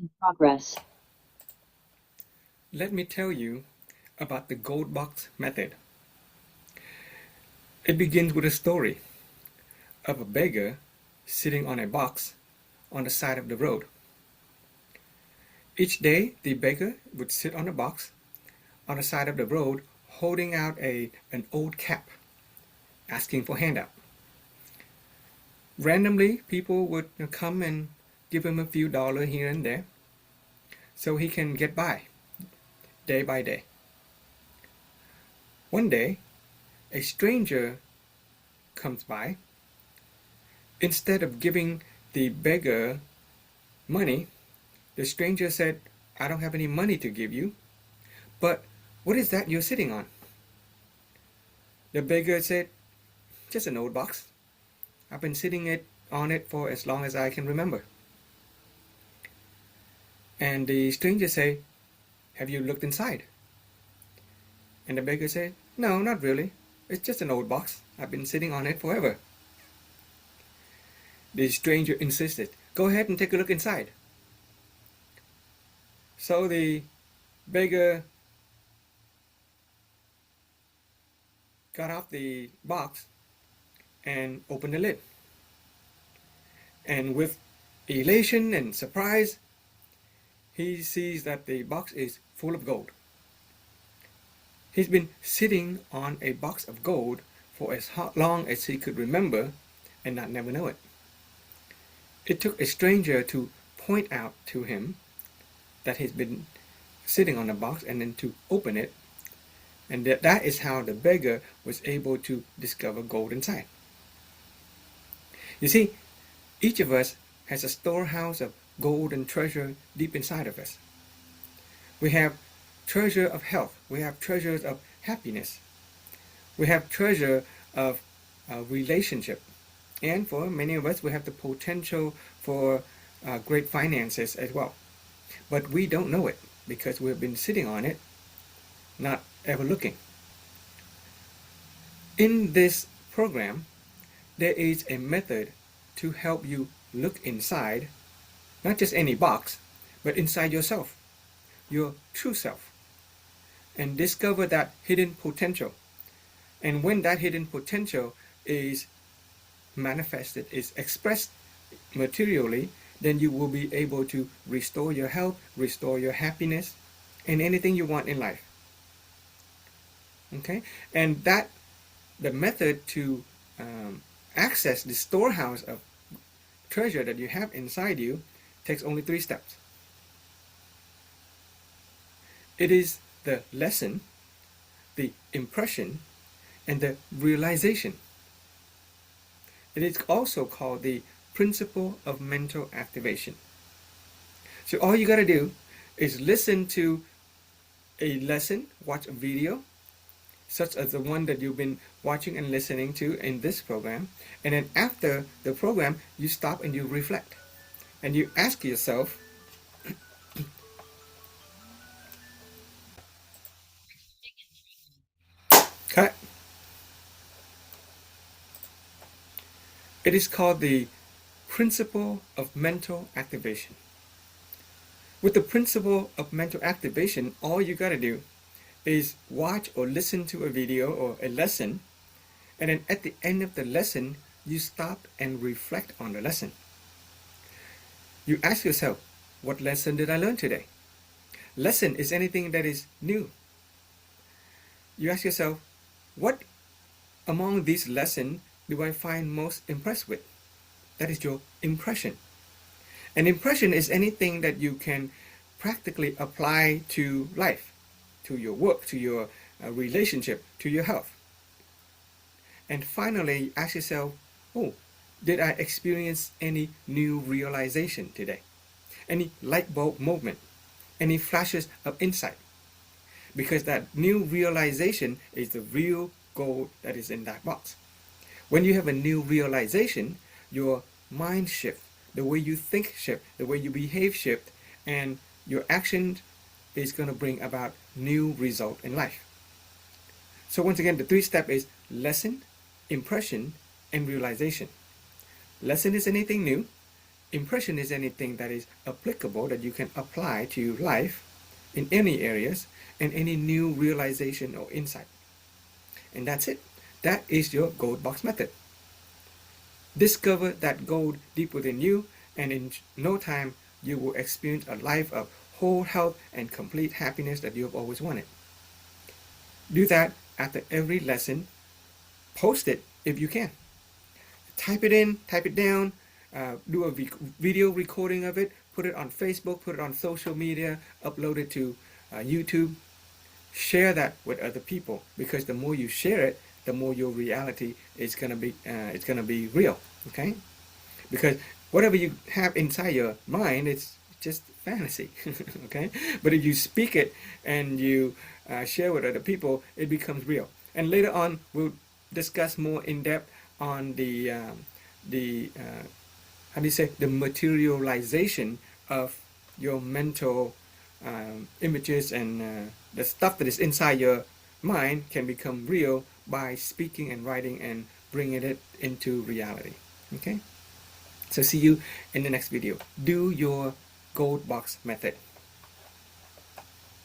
In progress. Let me tell you about the gold box method. It begins with a story of a beggar sitting on a box on the side of the road. Each day, the beggar would sit on a box on the side of the road holding out an old cap, asking for handout. Randomly, people would come and give him a few dollars here and there so he can get by day by day. One day, a stranger comes by. Instead of giving the beggar money, the stranger said, "I don't have any money to give you, but what is that you're sitting on?" The beggar said, "Just an old box. I've been on it for as long as I can remember." And the stranger said, "Have you looked inside?" And the beggar said, "No, not really. It's just an old box. I've been sitting on it forever." The stranger insisted, "Go ahead and take a look inside." So the beggar got off the box and opened the lid. And with elation and surprise, he sees that the box is full of gold. He's been sitting on a box of gold for as long as he could remember and not never know it. It took a stranger to point out to him that he's been sitting on the box and then to open it, and that is how the beggar was able to discover gold inside. You see, each of us has a storehouse of gold and treasure deep inside of us. We have treasure of health. We have treasures of happiness. We have treasure of relationship. And for many of us, we have the potential for great finances as well. But we don't know it because we've been sitting on it, not ever looking. In this program, there is a method to help you look inside, not just any box, but inside yourself, your true self, and discover that hidden potential. And when that hidden potential is manifested, is expressed materially, then you will be able to restore your health, restore your happiness, and anything you want in life. Okay? And the method to access the storehouse of treasure that you have inside you takes only 3 steps. It is the lesson, the impression, and the realization. It is also called the principle of mental activation. So all you got to do is listen to a lesson, watch a video, such as the one that you've been watching and listening to in this program, and then after the program, you stop and you reflect. And you ask yourself, cut. It is called the principle of mental activation. With the principle of mental activation, all you got to do is watch or listen to a video or a lesson, and then at the end of the lesson, you stop and reflect on the lesson. You ask yourself, what lesson did I learn today? Lesson is anything that is new. You ask yourself, what among these lessons do I find most impressed with? That is your impression. An impression is anything that you can practically apply to life, to your work, to your relationship, to your health. And finally, ask yourself, oh, did I experience any new realization today? Any light bulb moment? Any flashes of insight? Because that new realization is the real gold that is in that box. When you have a new realization, your mind shift, the way you think shift, the way you behave shift, and your action is going to bring about new result in life. So once again, the 3 step is lesson, impression, and realization. Lesson is anything new. impression is anything that is applicable that you can apply to life in any areas and any new realization or insight. And that's it. That is your gold box method. Discover that gold deep within you, and in no time you will experience a life of whole health and complete happiness that you have always wanted. Do that after every lesson. Post it if you can. Type it in, type it down, do a video recording of it, put it on Facebook, put it on social media, upload it to YouTube. Share that with other people, because the more you share it, the more your reality is gonna be real. Okay? Because whatever you have inside your mind, it's just fantasy. Okay? But if you speak it and you share with other people, it becomes real. And later on, we'll discuss more in depth on the how do you say, the materialization of your mental images, and the stuff that is inside your mind can become real by speaking and writing and bringing it into reality. Okay? So see you in the next video. Do your gold box method.